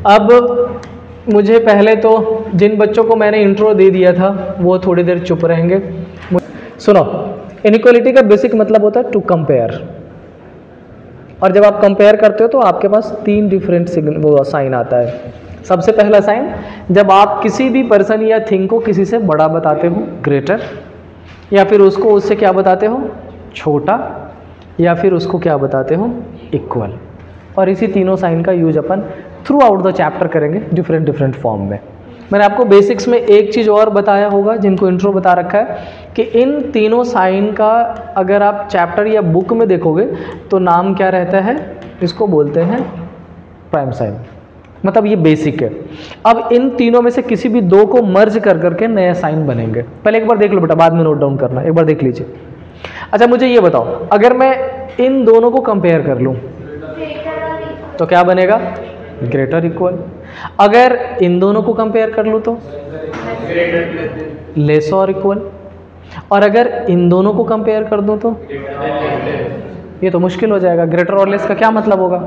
अब मुझे पहले तो जिन बच्चों को मैंने इंट्रो दे दिया था वो थोड़ी देर चुप रहेंगे। सुनो, इनइक्वालिटी का बेसिक मतलब होता है टू कंपेयर, और जब आप कंपेयर करते हो तो आपके पास 3 डिफरेंट वो साइन आता है। सबसे पहला साइन, जब आप किसी भी पर्सन या थिंग को किसी से बड़ा बताते हो, ग्रेटर, या फिर उसको उससे क्या बताते हो, छोटा, या फिर उसको क्या बताते हो, इक्वल। और इसी तीनों साइन का use upon through out the chapter करेंगे डिफरेंट फॉर्म में। मैंने आपको बेसिक्स में एक चीज़ और बताया होगा, जिनको इंट्रो बता रखा है, कि इन तीनों साइन का अगर आप चैप्टर या बुक में देखोगे तो नाम क्या रहता है, इसको बोलते हैं प्राइम साइन। मतलब ये बेसिक है। अब इन तीनों में से किसी भी दो को मर्ज कर करके नया साइन बनेंगे। पहले एक बार देख लो बेटा, बाद में नोट डाउन करना, एक बार देख लीजिए। अच्छा मुझे ये बताओ, अगर मैं इन दोनों को कंपेयर कर लूँ तो क्या बनेगा, ग्रेटर इक्वल। अगर इन दोनों को कंपेयर कर लूँ तो लेस और इक्वल। और अगर इन दोनों को कंपेयर कर दूँ तो ये तो मुश्किल हो जाएगा। ग्रेटर और लेस का क्या मतलब होगा,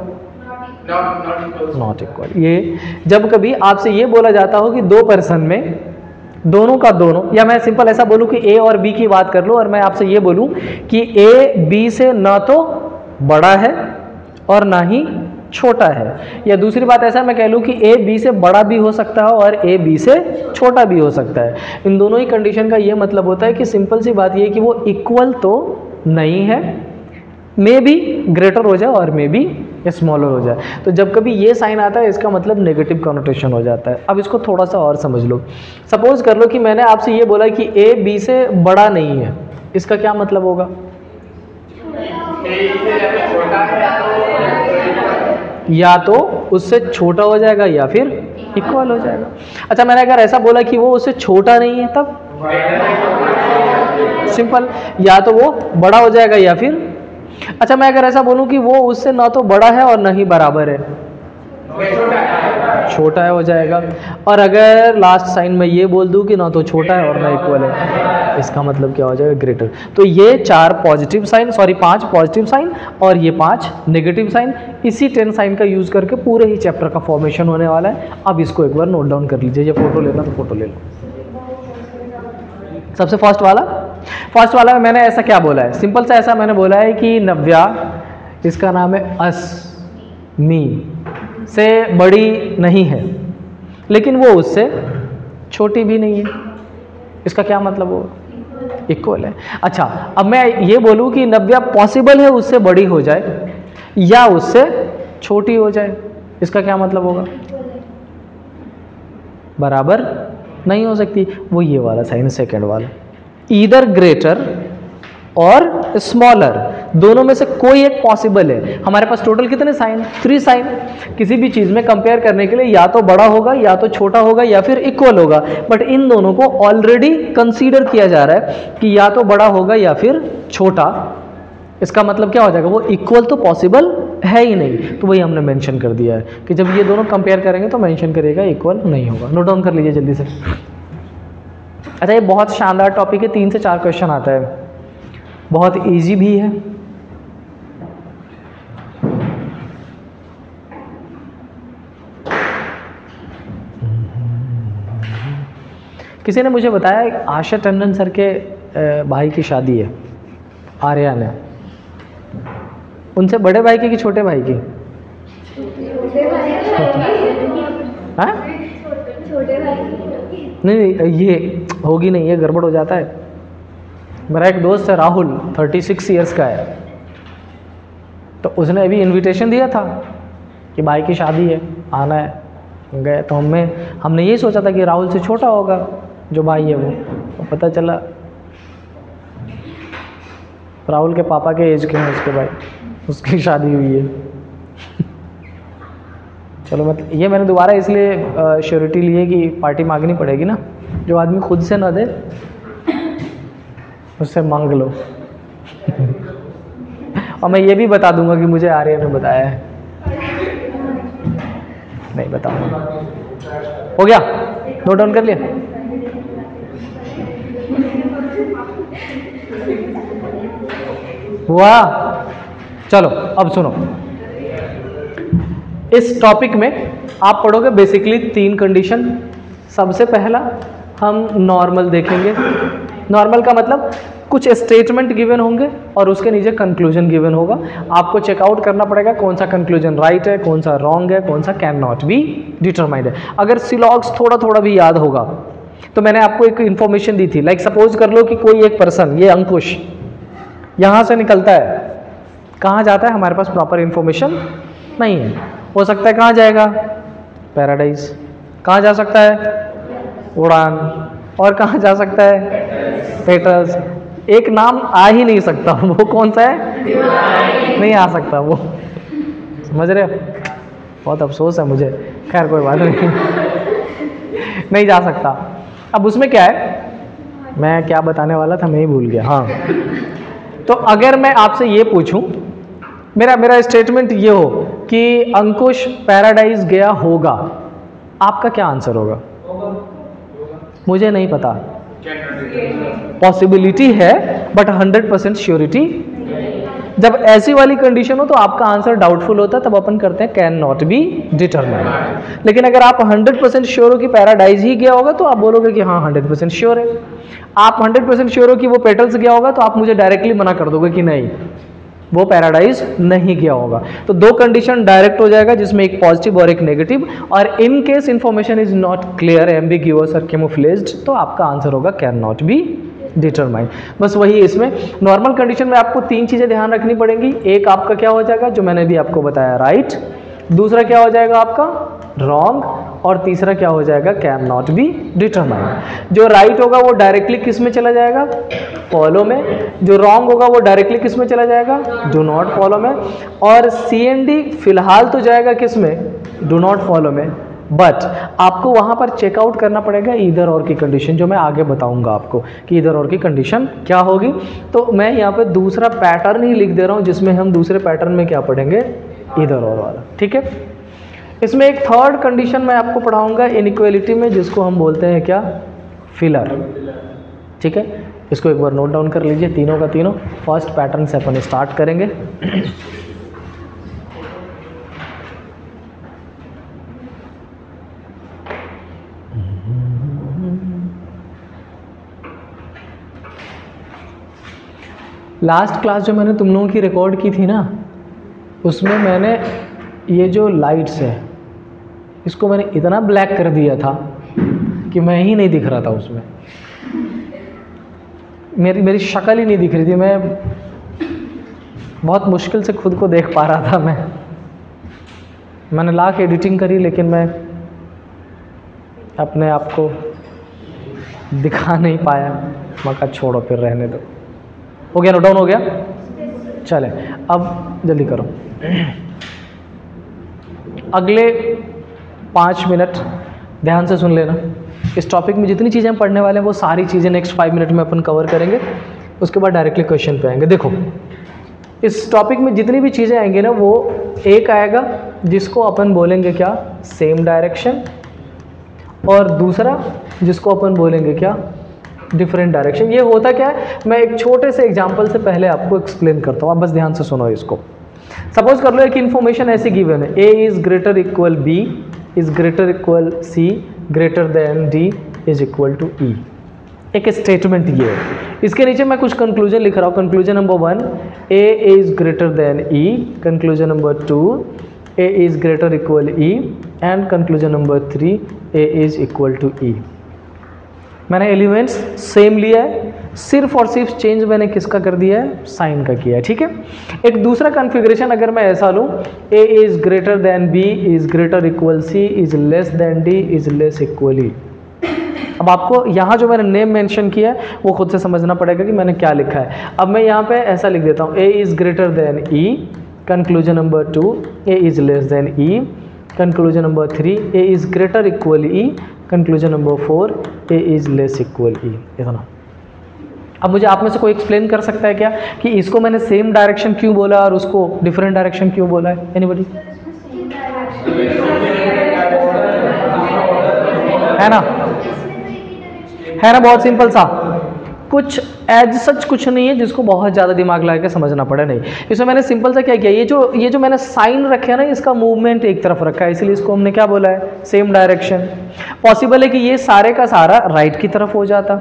नॉट इक्वल। ये जब कभी आपसे ये बोला जाता हो कि दो पर्सन में दोनों का दोनों, या मैं सिंपल ऐसा बोलूं कि ए और बी की बात कर लो, और मैं आपसे ये बोलूं कि ए बी से ना तो बड़ा है और ना ही छोटा है, या दूसरी बात ऐसा मैं कह लूं कि ए बी से बड़ा भी हो सकता है और ए बी से छोटा भी हो सकता है। इन दोनों ही कंडीशन का ये मतलब होता है कि सिंपल सी बात ये है कि वो इक्वल तो नहीं है, मे बी ग्रेटर हो जाए और मे बी स्मॉलर हो जाए। तो जब कभी ये साइन आता है इसका मतलब नेगेटिव कॉनोटेशन हो जाता है। अब इसको थोड़ा सा और समझ लो। सपोज कर लो कि मैंने आपसे ये बोला कि ए बी से बड़ा नहीं है, इसका क्या मतलब होगा, या तो उससे छोटा हो जाएगा या फिर इक्वल हो जाएगा। अच्छा मैंने अगर ऐसा बोला कि वो उससे छोटा नहीं है, तब सिंपल, या तो वो बड़ा हो जाएगा या फिर, अच्छा मैं अगर ऐसा बोलूं कि वो उससे ना तो बड़ा है और ना ही बराबर है, छोटा है हो जाएगा। और अगर लास्ट साइन में ये बोल दूं कि ना तो छोटा है और ना इक्वल है, इसका मतलब क्या हो जाएगा, ग्रेटर। तो ये 4 positive sign, sorry 5 positive sign और ये 5 नेगेटिव साइन, इसी 10 साइन का यूज करके पूरे ही चैप्टर का फॉर्मेशन होने वाला है। अब इसको एक बार नोट डाउन कर लीजिए, ये फोटो लेना तो फोटो ले लो। सबसे फर्स्ट वाला में मैंने ऐसा क्या बोला है, सिंपल सा ऐसा मैंने बोला है कि नव्या, इसका नाम है अस्मी, से बड़ी नहीं है लेकिन वो उससे छोटी भी नहीं है, इसका क्या मतलब होगा, इक्वल है। अच्छा अब मैं ये बोलूं कि नव्या पॉसिबल है उससे बड़ी हो जाए या उससे छोटी हो जाए, इसका क्या मतलब होगा, बराबर नहीं हो सकती। वो ये वाला साइन, सेकंड वाला, ईदर ग्रेटर और स्मॉलर, दोनों में से कोई एक पॉसिबल है। हमारे पास टोटल कितने साइन, 3 साइन। किसी भी चीज में कंपेयर करने के लिए या तो बड़ा होगा या तो छोटा होगा या फिर इक्वल होगा, बट इन दोनों को ऑलरेडी कंसीडर किया जा रहा है कि या तो बड़ा होगा या फिर छोटा। इसका मतलब क्या हो जाएगा, वो इक्वल तो पॉसिबल है ही नहीं। तो वही हमने मेंशन कर दिया है कि जब ये दोनों कंपेयर करेंगे तो मेंशन करेगा इक्वल नहीं होगा। नोट डाउन कर लीजिए जल्दी से। अच्छा ये बहुत शानदार टॉपिक है, 3 से 4 क्वेश्चन आता है, बहुत इजी भी है। किसी ने मुझे बताया आशा टंडन सर के भाई की शादी है, आर्या ने, उनसे बड़े भाई की कि छोटे भाई की, हाँ नहीं ये होगी नहीं, ये गड़बड़ हो जाता है। मेरा एक दोस्त है राहुल, 36 इयर्स का है, तो उसने अभी इनविटेशन दिया था कि भाई की शादी है, आना है। गए तो हमने यही सोचा था कि राहुल से छोटा होगा जो भाई है वो, तो पता चला राहुल के पापा के एज के हैं उसके भाई, उसकी शादी हुई है। चलो मतलब ये मैंने दोबारा इसलिए श्योरिटी ली है कि पार्टी मांगनी पड़ेगी ना, जो आदमी खुद से ना दे उससे मांग लो। और मैं ये भी बता दूंगा कि मुझे आर्या ने बताया है, नहीं बताऊंगा। हो गया, नोट डाउन कर लिया। वाह, चलो अब सुनो, इस टॉपिक में आप पढ़ोगे बेसिकली 3 कंडीशन। सबसे पहला हम नॉर्मल देखेंगे। नॉर्मल का मतलब कुछ स्टेटमेंट गिवन होंगे और उसके नीचे कंक्लूजन गिवन होगा। आपको चेकआउट करना पड़ेगा कौन सा कंक्लूजन राइट है, कौन सा रॉन्ग है, कौन सा कैन नॉट बी डिटरमाइंड है। अगर सिलॉग्स थोड़ा थोड़ा भी याद होगा तो मैंने आपको एक इन्फॉर्मेशन दी थी। लाइक सपोज कर लो कि कोई एक पर्सन, ये अंकुश यहाँ से निकलता है, कहाँ जाता है हमारे पास प्रॉपर इन्फॉर्मेशन नहीं है। हो सकता है कहाँ जाएगा, पैराडाइज। कहाँ जा सकता है, उड़ान। और कहाँ जा सकता है, पेटर्स। एक नाम आ ही नहीं सकता, वो कौन सा है, नहीं आ सकता वो। समझ रहे हो? बहुत अफसोस है मुझे, खैर कोई बात नहीं। नहीं जा सकता। अब उसमें क्या है, मैं क्या बताने वाला था मैं ही भूल गया। हाँ, तो अगर मैं आपसे ये पूछूं, मेरा स्टेटमेंट ये हो कि अंकुश पैराडाइज गया होगा, आपका क्या आंसर होगा? मुझे नहीं पता, पॉसिबिलिटी है बट 100% श्योरिटी। जब ऐसी वाली कंडीशन हो तो आपका आंसर डाउटफुल होता है, तब अपन करते हैं कैन नॉट बी डिटरमाइंड। लेकिन अगर आप 100% श्योर हो कि पैराडाइज ही गया होगा तो आप बोलोगे कि हाँ 100% श्योर है। आप 100% श्योर हो कि वो पेटल्स गया होगा तो आप मुझे डायरेक्टली मना कर दोगे कि नहीं वो पैराडाइज नहीं गया होगा। तो 2 कंडीशन डायरेक्ट हो जाएगा, जिसमें एक पॉजिटिव और एक नेगेटिव। और in case information is not clear, ambiguous और कैमोफ्लेज्ड, तो आपका आंसर होगा कैन नॉट बी डिटरमाइंड। बस वही इसमें नॉर्मल कंडीशन में आपको 3 चीजें ध्यान रखनी पड़ेंगी। एक आपका क्या हो जाएगा, जो मैंने भी आपको बताया, राइट। दूसरा क्या हो जाएगा आपका, रॉन्ग। और तीसरा क्या हो जाएगा, कैन नॉट बी डिटरमाइंड। जो राइट होगा वो डायरेक्टली किस में चला जाएगा, फॉलो में। जो रॉन्ग होगा वो डायरेक्टली किस में चला जाएगा, डू नॉट फॉलो में। और सी एंड डी फिलहाल तो जाएगा किस में, डू नॉट फॉलो में। बट आपको वहां पर चेकआउट करना पड़ेगा इधर और की कंडीशन, जो मैं आगे बताऊंगा आपको कि इधर और की कंडीशन क्या होगी। तो मैं यहाँ पे दूसरा पैटर्न ही लिख दे रहा हूँ, जिसमें हम दूसरे पैटर्न में क्या पढ़ेंगे, इधर और वाला। ठीक है। इसमें एक थर्ड कंडीशन मैं आपको पढ़ाऊंगा इनइक्वालिटी में, जिसको हम बोलते हैं क्या, फिलर। ठीक है, इसको एक बार नोट डाउन कर लीजिए, तीनों का तीनों। फर्स्ट पैटर्न से अपन स्टार्ट करेंगे। लास्ट क्लास जो मैंने तुम लोगों की रिकॉर्ड की थी ना, उसमें मैंने ये जो लाइट्स है इसको मैंने इतना ब्लैक कर दिया था कि मैं ही नहीं दिख रहा था उसमें, मेरी शक्ल ही नहीं दिख रही थी। मैं बहुत मुश्किल से खुद को देख पा रहा था। मैंने ला के एडिटिंग करी, लेकिन मैं अपने आप को दिखा नहीं पाया। मैं कहा छोड़ो फिर रहने दो। हो गया, नोट डाउन हो गया। चले अब जल्दी करो। अगले 5 मिनट ध्यान से सुन लेना। इस टॉपिक में जितनी चीज़ें हम पढ़ने वाले हैं वो सारी चीज़ें नेक्स्ट 5 मिनट में अपन कवर करेंगे। उसके बाद डायरेक्टली क्वेश्चन पे आएंगे। देखो, इस टॉपिक में जितनी भी चीज़ें आएंगी ना, वो एक आएगा जिसको अपन बोलेंगे क्या, सेम डायरेक्शन। और दूसरा जिसको अपन बोलेंगे क्या, डिफरेंट डायरेक्शन। ये होता क्या है, मैं एक छोटे से एग्जांपल से पहले आपको एक्सप्लेन करता हूँ, आप बस ध्यान से सुनो इसको। सपोज कर लो एक इन्फॉर्मेशन ऐसी गिवन है, A is greater equal B is greater equal C greater than D is equal to E. एक स्टेटमेंट ये है, इसके नीचे मैं कुछ कंक्लूजन लिख रहा हूँ। Conclusion number 1, A is greater than E. Conclusion number 2, A is greater equal E. And conclusion number 3, A is equal to E. मैंने एलिमेंट्स सेम लिया है, सिर्फ और सिर्फ चेंज मैंने किसका कर दिया है, साइन का किया है। ठीक है। एक दूसरा कॉन्फ़िगरेशन अगर मैं ऐसा लूँ, A is greater than B is greater equal C is less than D is less equal E. अब आपको यहाँ जो मैंने नेम मेंशन किया है वो खुद से समझना पड़ेगा कि मैंने क्या लिखा है। अब मैं यहाँ पे ऐसा लिख देता हूँ, A is greater than E. Conclusion number 2, A is less than E. Conclusion number 3, A is greater equal E. Conclusion number 4, A is less equal E. इतना। अब मुझे आप में से कोई एक्सप्लेन कर सकता है क्या कि इसको मैंने सेम डायरेक्शन क्यों बोला और उसको डिफरेंट डायरेक्शन क्यों बोला है? एनीबॉडी? है ना, बहुत सिंपल सा। कुछ एज सच कुछ नहीं है जिसको बहुत ज़्यादा दिमाग लगा के समझना पड़े, नहीं। इसमें मैंने सिंपल सा क्या किया, ये जो मैंने साइन रखे है ना, इसका मूवमेंट एक तरफ रखा है, इसलिए इसको हमने क्या बोला है, सेम डायरेक्शन। पॉसिबल है कि ये सारे का सारा राइट की तरफ हो जाता,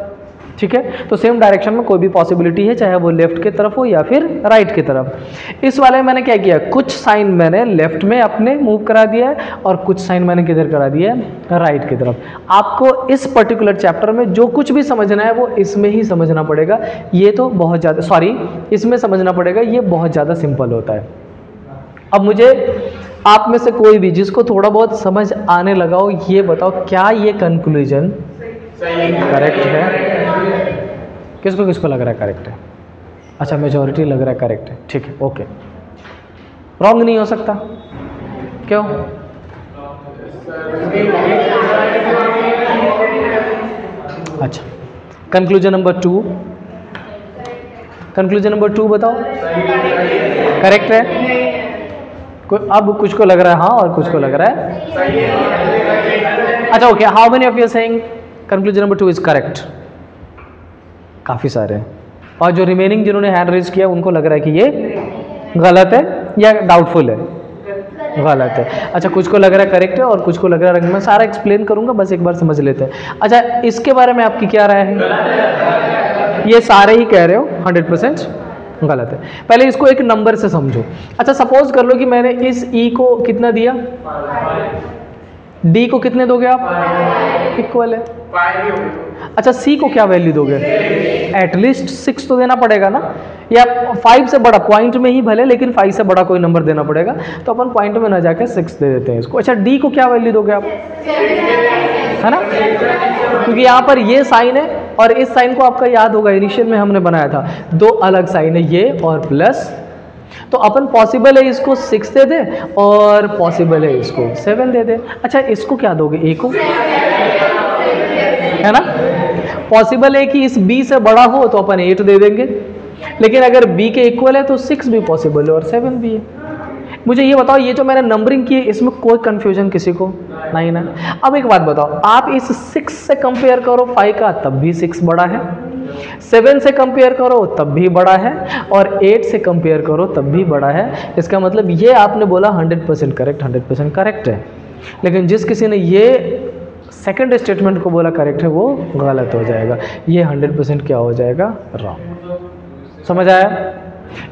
ठीक है। तो सेम डायरेक्शन में कोई भी पॉसिबिलिटी है, चाहे वो लेफ्ट की तरफ हो या फिर राइट की तरफ। इस वाले में मैंने क्या किया, कुछ साइन मैंने लेफ्ट में अपने मूव करा दिया है और कुछ साइन मैंने किधर करा दिया है, राइट की तरफ। आपको इस पर्टिकुलर चैप्टर में जो कुछ भी समझना है वो इसमें ही समझना पड़ेगा। ये तो बहुत ज़्यादा इसमें समझना पड़ेगा, ये बहुत ज़्यादा सिंपल होता है। अब मुझे आप में से कोई भी जिसको थोड़ा बहुत समझ आने लगा हो, ये बताओ क्या ये कंक्लूजन करेक्ट है? किसको किसको लग रहा है करेक्ट है? अच्छा, मेजॉरिटी लग रहा है करेक्ट है, ठीक है, ओके। रॉन्ग नहीं हो सकता, क्यों? अच्छा, कंक्लूजन नंबर 2, कंक्लूजन नंबर 2 बताओ, करेक्ट है? अब कुछ को लग रहा है हाँ और कुछ को लग रहा है अच्छा, okay. How many of you saying conclusion number 2 is correct? काफ़ी सारे हैं। और जो रिमेनिंग जिन्होंने हैंड रेज किया उनको लग रहा है कि ये गलत है या डाउटफुल है, गलत है। अच्छा, कुछ को लग रहा है करेक्ट है और कुछ को लग रहा है, मैं सारा एक्सप्लेन करूंगा, बस एक बार समझ लेते हैं। अच्छा, इसके बारे में आपकी क्या राय है? ये सारे ही कह रहे हो 100% गलत है। पहले इसको एक नंबर से समझो। अच्छा, सपोज कर लो कि मैंने इस ई को कितना दिया, डी को कितने दोगे आप? इक्वल है। अच्छा, सी को क्या वैल्यू दोगे? एटलीस्ट 6 तो देना पड़ेगा ना, या 5 से बड़ा, पॉइंट में ही भले, लेकिन 5 से बड़ा कोई नंबर देना पड़ेगा, तो अपन पॉइंट में ना जाके 6 दे देते हैं इसको। अच्छा, डी को क्या वैल्यू दोगे आप? है ना, क्योंकि यहाँ पर ये साइन है और इस साइन को आपका याद होगा इनिशियल में हमने बनाया था, 2 अलग साइन है, ये और प्लस। तो अपन पॉसिबल है इसको 6 दे दे और पॉसिबल है इसको 7 दे दे। अच्छा, इसको क्या दोगे? ए को, है ना। पॉसिबल है कि इस b से बड़ा हो तो अपन 8 दे देंगे, लेकिन अगर b के इक्वल है तो 6 भी पॉसिबल है और 7 भी है। मुझे ये बताओ, ये जो मैंने नंबरिंग की है इसमें कोई कंफ्यूजन किसी को नहीं ना? अब एक बात बताओ, आप इस 6 से कंपेयर करो 5 का, तब भी 6 बड़ा है, 7 से कंपेयर करो तब भी बड़ा है, और 8 से कंपेयर करो तब भी बड़ा है। इसका मतलब ये आपने बोला 100% करेक्ट, 100% करेक्ट है। लेकिन जिस किसी ने ये सेकंड स्टेटमेंट को बोला करेक्ट है, वो गलत हो जाएगा। ये 100% क्या हो जाएगा? रॉन्ग। समझ आया?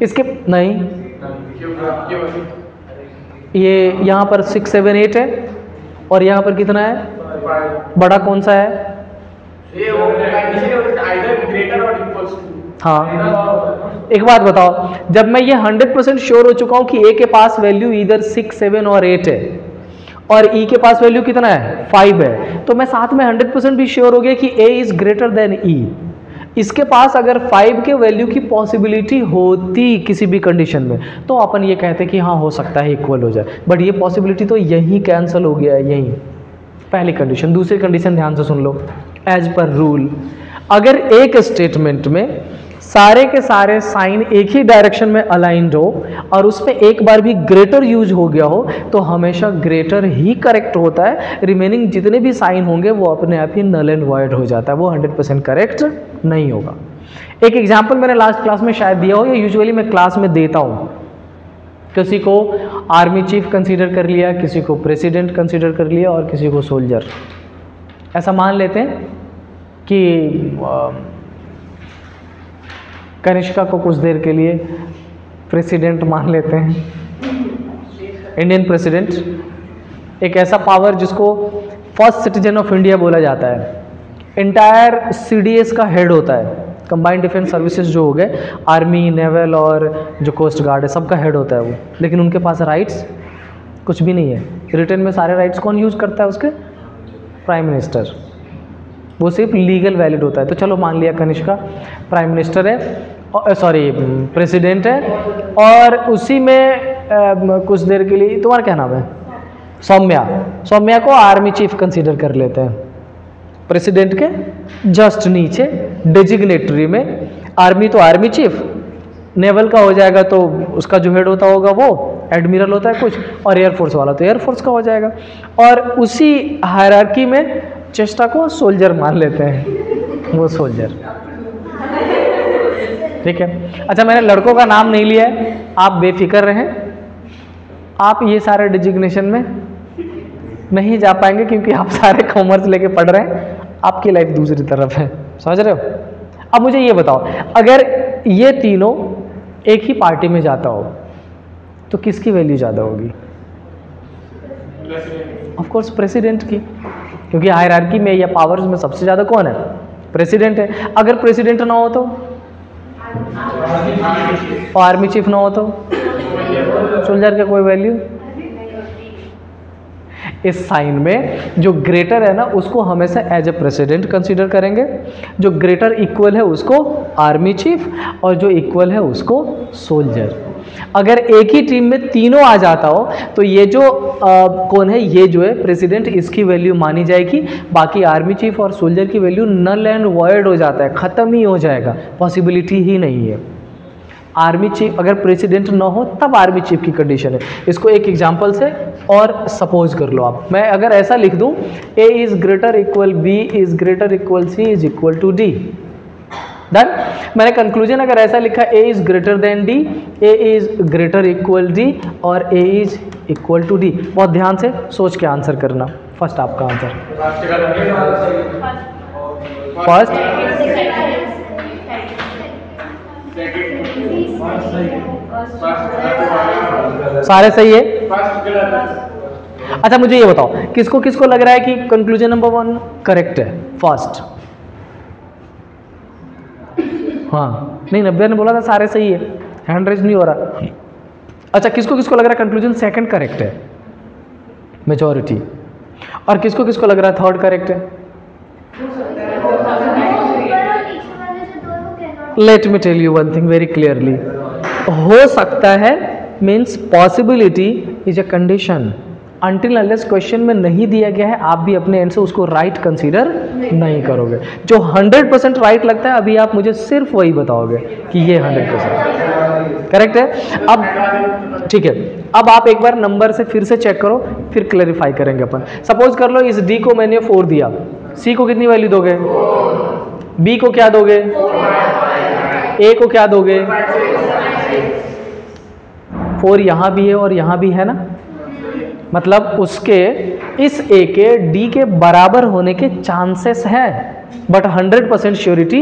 इसके नहीं, ये यहाँ पर 6, 7, 8 है और यहाँ पर कितना है? बड़ा कौन सा है? हाँ, एक बात बताओ, जब मैं ये 100% श्योर हो चुका हूँ कि ए के पास वैल्यू इधर 6, 7 और 8 है और ई के पास वैल्यू कितना है? 5 है, तो मैं साथ में 100% भी श्योर हो गया कि ए इज ग्रेटर देन ई। इसके पास अगर 5 के वैल्यू की पॉसिबिलिटी होती किसी भी कंडीशन में, तो अपन ये कहते कि हाँ हो सकता है इक्वल हो जाए, बट ये पॉसिबिलिटी तो यहीं कैंसिल हो गया है, यहीं पहली कंडीशन। दूसरी कंडीशन ध्यान से सुन लो, एज पर रूल, अगर एक स्टेटमेंट में सारे के सारे साइन एक ही डायरेक्शन में अलाइंड हो और उसमें एक बार भी ग्रेटर यूज हो गया हो, तो हमेशा ग्रेटर ही करेक्ट होता है। रिमेनिंग जितने भी साइन होंगे वो अपने आप ही नल एंड वॉइड हो जाता है, वो 100% करेक्ट नहीं होगा। एक एग्जाम्पल मैंने लास्ट क्लास में शायद दिया हो, या यूजुअली मैं क्लास में देता हूँ। किसी को आर्मी चीफ कंसीडर कर लिया, किसी को प्रेसिडेंट कंसीडर कर लिया और किसी को सोल्जर। ऐसा मान लेते हैं कि कनिष्का को कुछ देर के लिए प्रेसिडेंट मान लेते हैं, इंडियन प्रेसिडेंट, एक ऐसा पावर जिसको फर्स्ट सिटीजन ऑफ इंडिया बोला जाता है, इंटायर सीडीएस का हेड होता है, कंबाइंड डिफेंस सर्विसेज जो हो गए, आर्मी, नेवल और जो कोस्ट गार्ड है, सबका हेड होता है वो। लेकिन उनके पास राइट्स कुछ भी नहीं है, रिटर्न में सारे राइट्स कौन यूज़ करता है? उसके प्राइम मिनिस्टर, वो सिर्फ लीगल वैलिड होता है। तो चलो मान लिया कनिष्का प्राइम मिनिस्टर है, सॉरी प्रेसिडेंट है, और उसी में कुछ देर के लिए, तुम्हारा क्या नाम है? सौम्या को आर्मी चीफ कंसीडर कर लेते हैं। प्रेसिडेंट के जस्ट नीचे डेजिग्नेटरी में आर्मी तो आर्मी चीफ, नेवल का हो जाएगा तो उसका जो हेड होता होगा वो एडमिरल होता है कुछ, और एयरफोर्स वाला तो एयरफोर्स का हो जाएगा, और उसी हायरार्की में चेस्टा को सोल्जर मान लेते हैं, वो सोल्जर। ठीक है। अच्छा, मैंने लड़कों का नाम नहीं लिया है, आप बेफिक्र रहें, आप ये सारे डिजिग्नेशन में नहीं जा पाएंगे क्योंकि आप सारे कॉमर्स लेके पढ़ रहे हैं, आपकी लाइफ दूसरी तरफ है, समझ रहे हो। अब मुझे ये बताओ, अगर ये तीनों एक ही पार्टी में जाता हो तो किसकी वैल्यू ज़्यादा होगी? ऑफ कोर्स प्रेसिडेंट की, क्योंकि हायरार्की में या पावर्स में सबसे ज़्यादा कौन है? प्रेसिडेंट है। अगर प्रेसिडेंट ना हो तो, और आर्मी चीफ ना हो तो सोल्जर का कोई वैल्यू। इस साइन में जो ग्रेटर है ना उसको हमेशा एज ए प्रेसिडेंट कंसीडर करेंगे, जो ग्रेटर इक्वल है उसको आर्मी चीफ, और जो इक्वल है उसको सोल्जर। अगर एक ही टीम में तीनों आ जाता हो तो ये जो कौन है, ये जो है प्रेसिडेंट, इसकी वैल्यू मानी जाएगी, बाकी आर्मी चीफ और सोल्जर की वैल्यू नल एंड वॉइड हो जाता है, ख़त्म ही हो जाएगा, पॉसिबिलिटी ही नहीं है। आर्मी चीफ अगर प्रेसिडेंट ना हो तब आर्मी चीफ की कंडीशन है। इसको एक एग्जांपल से और सपोज कर लो आप, मैं अगर ऐसा लिख दूं, A is greater equal B is greater equal C is equal to D, done. मैंने कंक्लूजन अगर ऐसा लिखा, A is greater than D, A is greater equal D और A is equal to D. बहुत ध्यान से सोच के आंसर करना। फर्स्ट आपका आंसर, फर्स्ट सारे सही है। अच्छा मुझे ये बताओ, किसको किसको लग रहा है कि कंक्लूजन नंबर 1 करेक्ट है? फर्स्ट, हाँ नहीं, 90 ने बोला था सारे सही है, हैंड रेज नहीं हो रहा। अच्छा, किसको किसको लग रहा है कंक्लूजन सेकंड करेक्ट है? मेजॉरिटी। और किसको किसको लग रहा है थर्ड करेक्ट है? Let me tell you one thing very clearly, हो सकता है means possibility is a condition. Until unless question में नहीं दिया गया है, आप भी अपने एंड से उसको राइट कंसीडर नहीं करोगे। जो 100% राइट लगता है, अभी आप मुझे सिर्फ वही बताओगे कि ये 100% करेक्ट है। अब ठीक है, अब आप एक बार नंबर से फिर से चेक करो, फिर क्लैरिफाई करेंगे अपन। सपोज कर लो इस डी को मैंने 4 दिया, सी को कितनी वैल्यू दोगे? बी को क्या दोगे? ए को क्या दोगे? 4 यहाँ भी है और यहाँ भी है ना, मतलब उसके इस ए के डी के बराबर होने के चांसेस है, बट 100% श्योरिटी,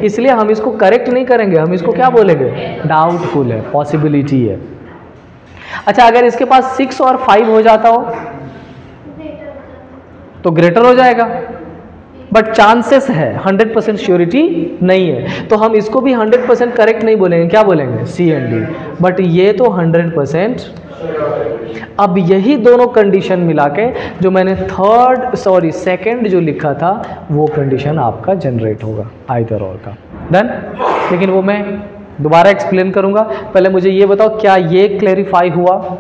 इसलिए हम इसको करेक्ट नहीं करेंगे, हम इसको क्या बोलेंगे? डाउटफुल है, पॉसिबिलिटी है। अच्छा, अगर इसके पास 6 और 5 हो जाता हो तो ग्रेटर हो जाएगा, बट चांसेस है, 100% श्योरिटी नहीं है, तो हम इसको भी 100% करेक्ट नहीं बोलेंगे, क्या बोलेंगे? सी एंड डी। बट ये तो 100%। अब यही दोनों कंडीशन मिला के जो मैंने सेकंड जो लिखा था, वो कंडीशन आपका जनरेट होगा आइदर और का, डन। लेकिन वो मैं दोबारा एक्सप्लेन करूंगा, पहले मुझे ये बताओ क्या ये क्लैरिफाई हुआ?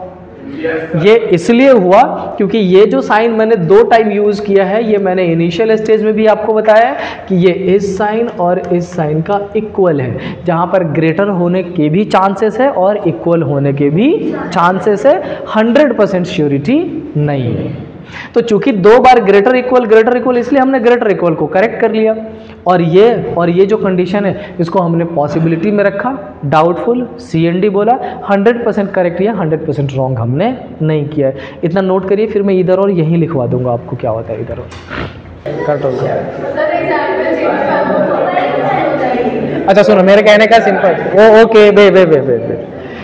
ये इसलिए हुआ क्योंकि ये जो साइन मैंने 2 टाइम यूज किया है, ये मैंने इनिशियल स्टेज में भी आपको बताया कि ये इस साइन और इस साइन का इक्वल है, जहां पर ग्रेटर होने के भी चांसेस है और इक्वल होने के भी चांसेस है, 100% श्योरिटी नहीं है। तो चूंकि 2 बार ग्रेटर इक्वल, इसलिए हमने ग्रेटर इक्वल को करेक्ट कर लिया, और ये जो कंडीशन है इसको हमने पॉसिबिलिटी में रखा, डाउटफुल, सी एंड डी बोला, 100% करेक्ट या 100% रॉन्ग हमने नहीं किया है। इतना नोट करिए, फिर मैं इधर और यहीं लिखवा दूंगा आपको क्या होता है इधर और। कट हो गया। अच्छा सुनो, मेरे कहने का सिंपल ओके